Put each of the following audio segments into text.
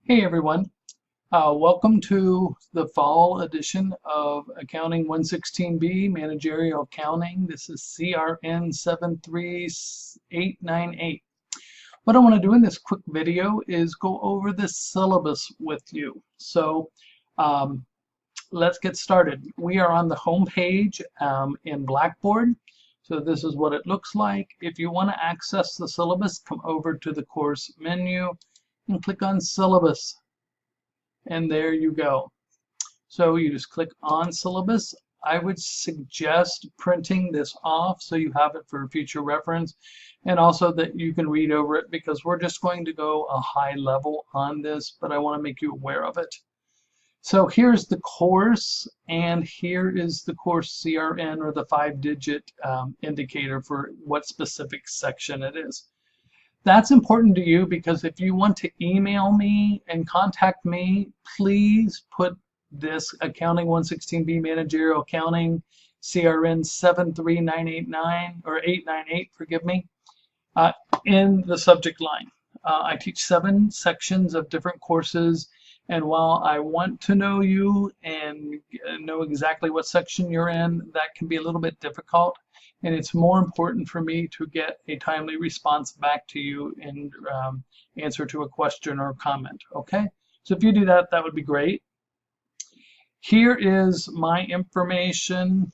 Hey everyone, welcome to the fall edition of Accounting 116B, Managerial Accounting. This is CRN 73898. What I want to do in this quick video is go over the syllabus with you. So let's get started. We are on the home page in Blackboard. So this is what it looks like. If you want to access the syllabus, come over to the course menu and click on Syllabus. And there you go. So you just click on Syllabus. I would suggest printing this off so you have it for future reference, and also that you can read over it, because we're just going to go a high level on this, but I want to make you aware of it. So here's the course, and here is the course CRN, or the 5-digit indicator for what specific section it is. That's important to you, because if you want to email me and contact me, please put this Accounting 116B Managerial Accounting CRN 73989 or 898, forgive me, in the subject line. I teach 7 sections of different courses, and while I want to know you and know exactly what section you're in, that can be a little bit difficult. And it's more important for me to get a timely response back to you in answer to a question or comment, okay? So if you do that, that would be great. Here is my information.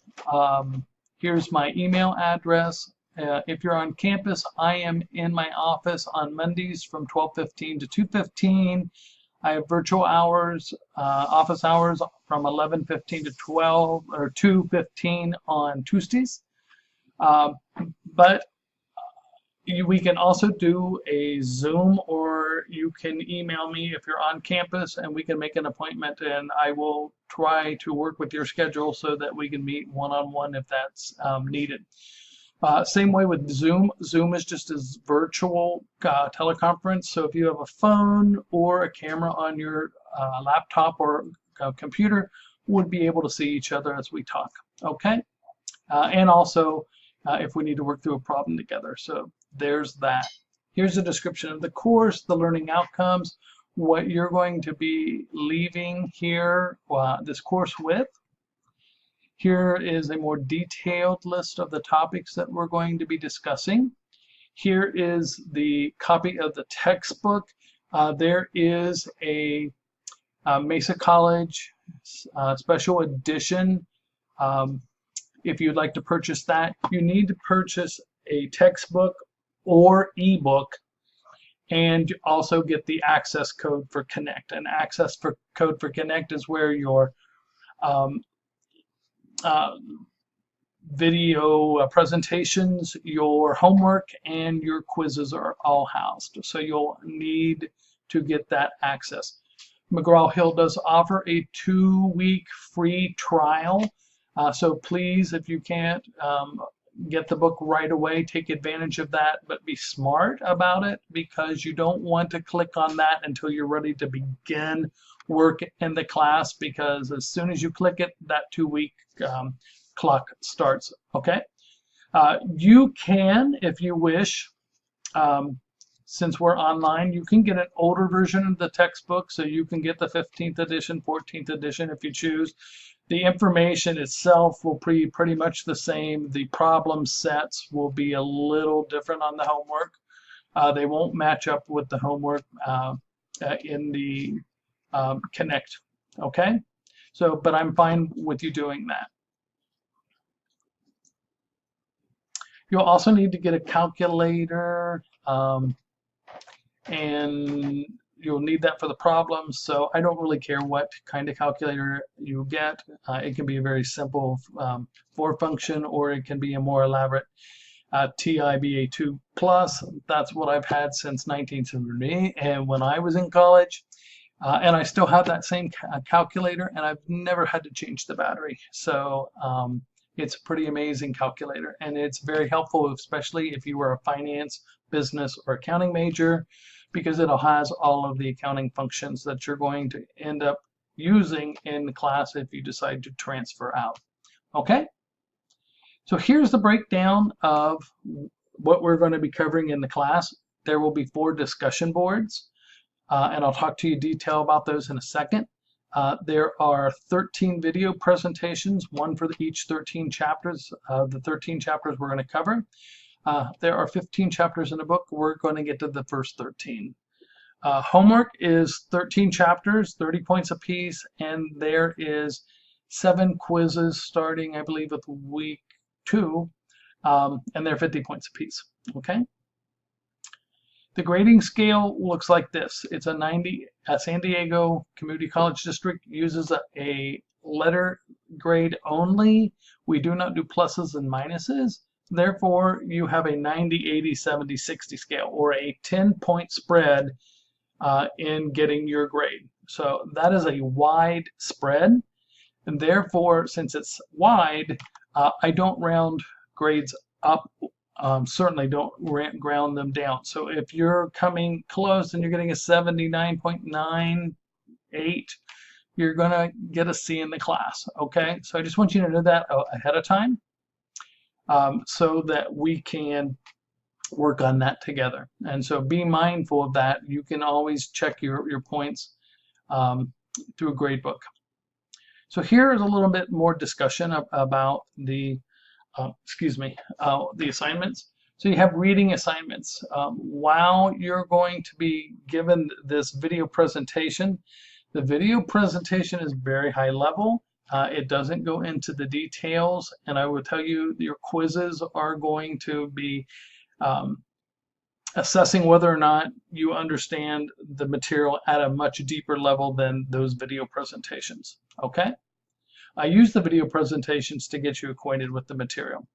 Here's my email address. If you're on campus, I am in my office on Mondays from 12:15 to 2:15. I have virtual hours, office hours from 11:15 to 12 or 2:15 on Tuesdays. But we can also do a Zoom, or you can email me if you're on campus, and we can make an appointment, and I will try to work with your schedule so that we can meet one-on-one if that's needed. Same way with Zoom. Zoom is just a virtual teleconference. So if you have a phone or a camera on your laptop or computer, we'll be able to see each other as we talk. Okay? And also if we need to work through a problem together. So there's that. Here's a description of the course, the learning outcomes, what you're going to be leaving here this course with. Here is a more detailed list of the topics that we're going to be discussing. Here is the copy of the textbook. There is a Mesa College special edition. If you'd like to purchase that, you need to purchase a textbook or ebook, and also get the access code for Connect. And access code for Connect is where your video presentations, your homework, and your quizzes are all housed. So you'll need to get that access. McGraw-Hill does offer a 2-week free trial. So please, if you can't get the book right away, take advantage of that, but be smart about it, because you don't want to click on that until you're ready to begin work in the class, because as soon as you click it, that 2-week clock starts, okay? You can, if you wish, since we're online, you can get an older version of the textbook, so you can get the 15th edition, 14th edition if you choose. The information itself will be pretty much the same. The problem sets will be a little different on the homework. They won't match up with the homework in the Connect, okay? So, but I'm fine with you doing that. You'll also need to get a calculator, and you'll need that for the problems. So I don't really care what kind of calculator you get. It can be a very simple 4-function, or it can be a more elaborate TIBA2 Plus. That's what I've had since 1970, and when I was in college. And I still have that same calculator, and I've never had to change the battery. So it's a pretty amazing calculator, and it's very helpful, especially if you were a finance, business, or accounting major, because it has all of the accounting functions that you're going to end up using in the class if you decide to transfer out. Okay? So here's the breakdown of what we're going to be covering in the class. There will be 4 discussion boards. and I'll talk to you in detail about those in a second. There are 13 video presentations, one for each 13 chapters, the 13 chapters we're going to cover. There are 15 chapters in the book. We're going to get to the first 13. Homework is 13 chapters, 30 points apiece, and there is 7 quizzes starting, I believe, with week 2, and they're 50 points apiece. Okay. The grading scale looks like this. It's a 90. San Diego Community College District uses a letter grade only. We do not do pluses and minuses. Therefore, you have a 90, 80, 70, 60 scale, or a 10-point spread in getting your grade. So that is a wide spread. And therefore, since it's wide, I don't round grades up. Certainly don't round them down. So if you're coming close and you're getting a 79.98, you're going to get a C in the class. Okay, so I just want you to know that ahead of time, so that we can work on that together. And so be mindful of that. You can always check your points through a grade book. So here is a little bit more discussion about the the assignments. So you have reading assignments. While you're going to be given this video presentation, the video presentation is very high level. It doesn't go into the details, and I will tell you your quizzes are going to be assessing whether or not you understand the material at a much deeper level than those video presentations. Okay? I use the video presentations to get you acquainted with the material.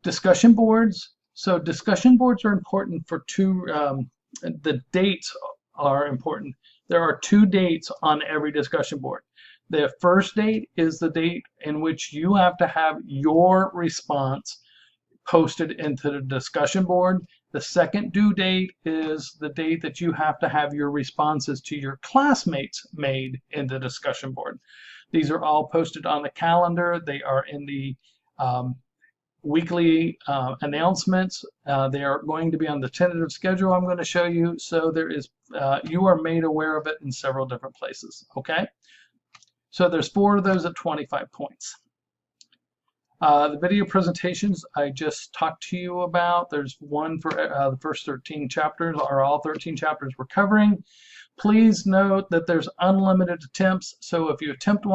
Discussion boards. So discussion boards are important for two, the dates are important. There are 2 dates on every discussion board. The first date is the date in which you have to have your response posted into the discussion board. The second due date is the date that you have to have your responses to your classmates made in the discussion board. These are all posted on the calendar. They are in the weekly announcements. They are going to be on the tentative schedule I'm going to show you. So there is, you are made aware of it in several different places. Okay. So there's 4 of those at 25 points. The video presentations I just talked to you about. There's one for the first 13 chapters, or all 13 chapters we're covering. Please note that there's unlimited attempts. So if you attempt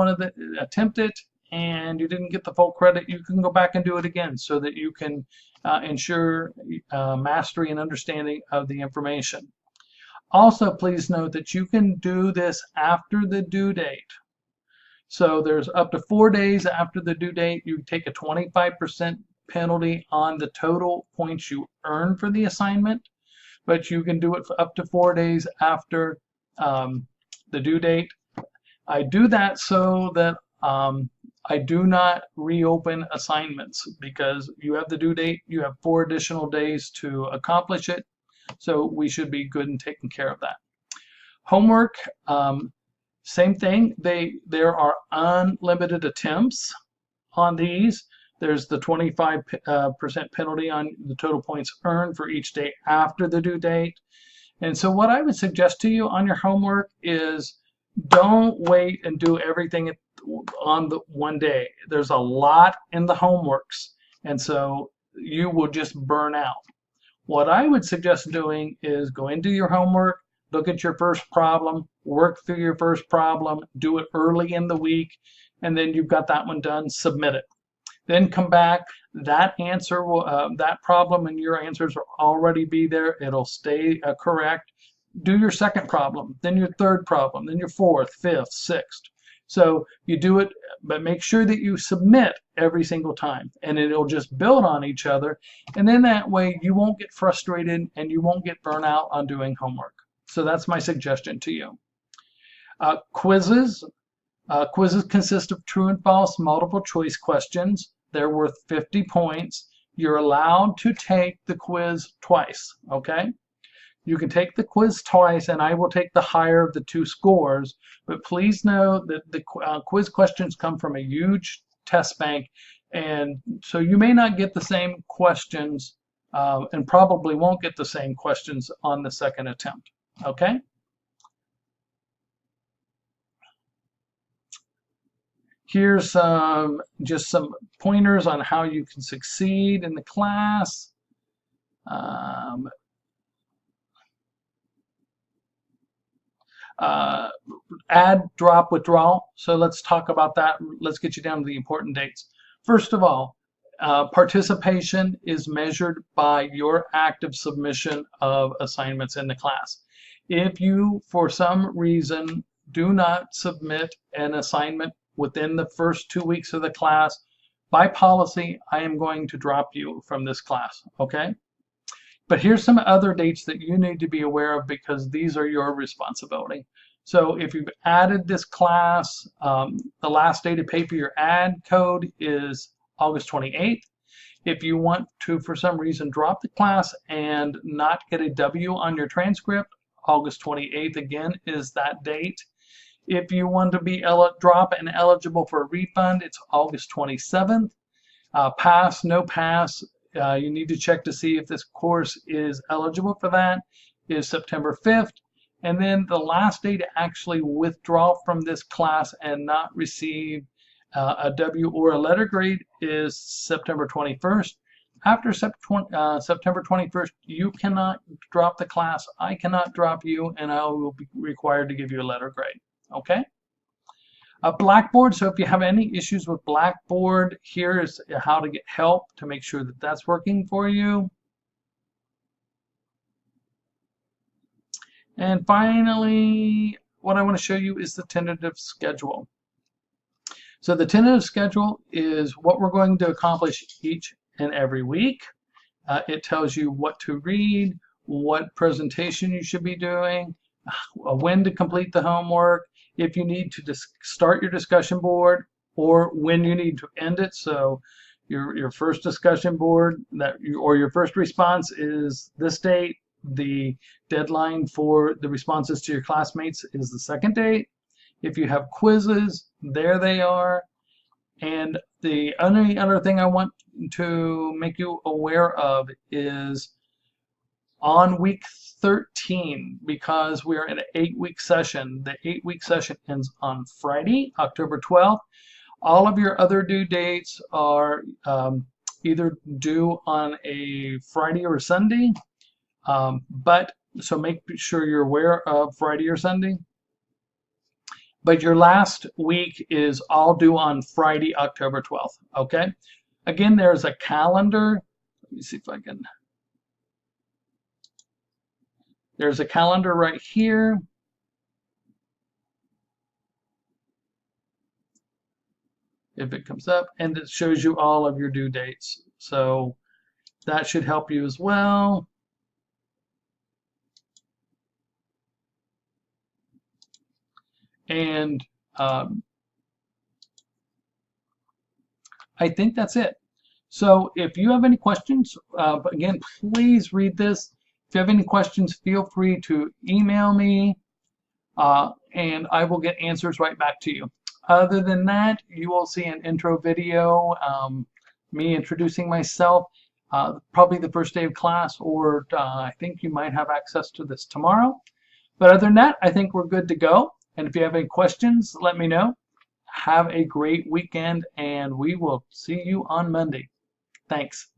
it and you didn't get the full credit, you can go back and do it again so that you can ensure mastery and understanding of the information. Also, please note that you can do this after the due date. So there's up to 4 days after the due date. You take a 25% penalty on the total points you earn for the assignment, but you can do it for up to 4 days after the due date. I do that so that I do not reopen assignments, because you have the due date, you have 4 additional days to accomplish it, so we should be good and taking care of that. Homework, same thing. There are unlimited attempts on these. There's the 25% penalty on the total points earned for each day after the due date. And so what I would suggest to you on your homework is don't wait and do everything on the one day. There's a lot in the homeworks, and so you will just burn out. What I would suggest doing is go into your homework, look at your first problem, work through your first problem, do it early in the week, and then you've got that one done, submit it. Then come back, that answer will, that problem and your answers will already be there. It'll stay correct. Do your second problem, then your third problem, then your fourth, fifth, sixth. So you do it, but make sure that you submit every single time, and it'll just build on each other. And then that way you won't get frustrated and you won't get burnt out on doing homework. So that's my suggestion to you. Quizzes. Quizzes consist of true and false multiple choice questions. They're worth 50 points. You're allowed to take the quiz twice, okay? You can take the quiz twice, and I will take the higher of the 2 scores, but please know that the quiz questions come from a huge test bank, and so you may not get the same questions and probably won't get the same questions on the second attempt, okay? Here's just some pointers on how you can succeed in the class. Add, drop, withdrawal. So let's talk about that. Let's get you down to the important dates. First of all, participation is measured by your active submission of assignments in the class. If you, for some reason, do not submit an assignment within the first 2 weeks of the class, by policy, I am going to drop you from this class, okay? But here's some other dates that you need to be aware of because these are your responsibility. So if you've added this class, the last day to pay for your add code is August 28th. If you want to, for some reason, drop the class and not get a W on your transcript, August 28th again is that date. If you want to be drop and eligible for a refund, it's August 27th. Pass, no pass, you need to check to see if this course is eligible for that, is September 5th. And then the last day to actually withdraw from this class and not receive a W or a letter grade is September 21st. After September 21st, you cannot drop the class, I cannot drop you, and I will be required to give you a letter grade. Okay? Blackboard, so if you have any issues with Blackboard, here is how to get help to make sure that that's working for you. And finally, what I want to show you is the tentative schedule. So the tentative schedule is what we're going to accomplish each and every week. It tells you what to read, what presentation you should be doing, when to complete the homework, if you need to start your discussion board, or when you need to end it. So your first discussion board or your first response is this date. The deadline for the responses to your classmates is the second date. If you have quizzes, there they are. And the only other thing I want to make you aware of is on week 13, because we're in an 8-week session, the 8-week session ends on Friday, October 12th. All of your other due dates are either due on a Friday or a Sunday, so make sure you're aware of Friday or Sunday. But your last week is all due on Friday, October 12th, okay? Again, there's a calendar. Let me see if I can. There's a calendar right here. If it comes up, and it shows you all of your due dates. So that should help you as well. And I think that's it. So if you have any questions, again, please read this. If you have any questions, feel free to email me, and I will get answers right back to you. Other than that, you will see an intro video, me introducing myself, probably the first day of class, or I think you might have access to this tomorrow. But other than that, I think we're good to go. And if you have any questions, let me know. Have a great weekend, and we will see you on Monday. Thanks.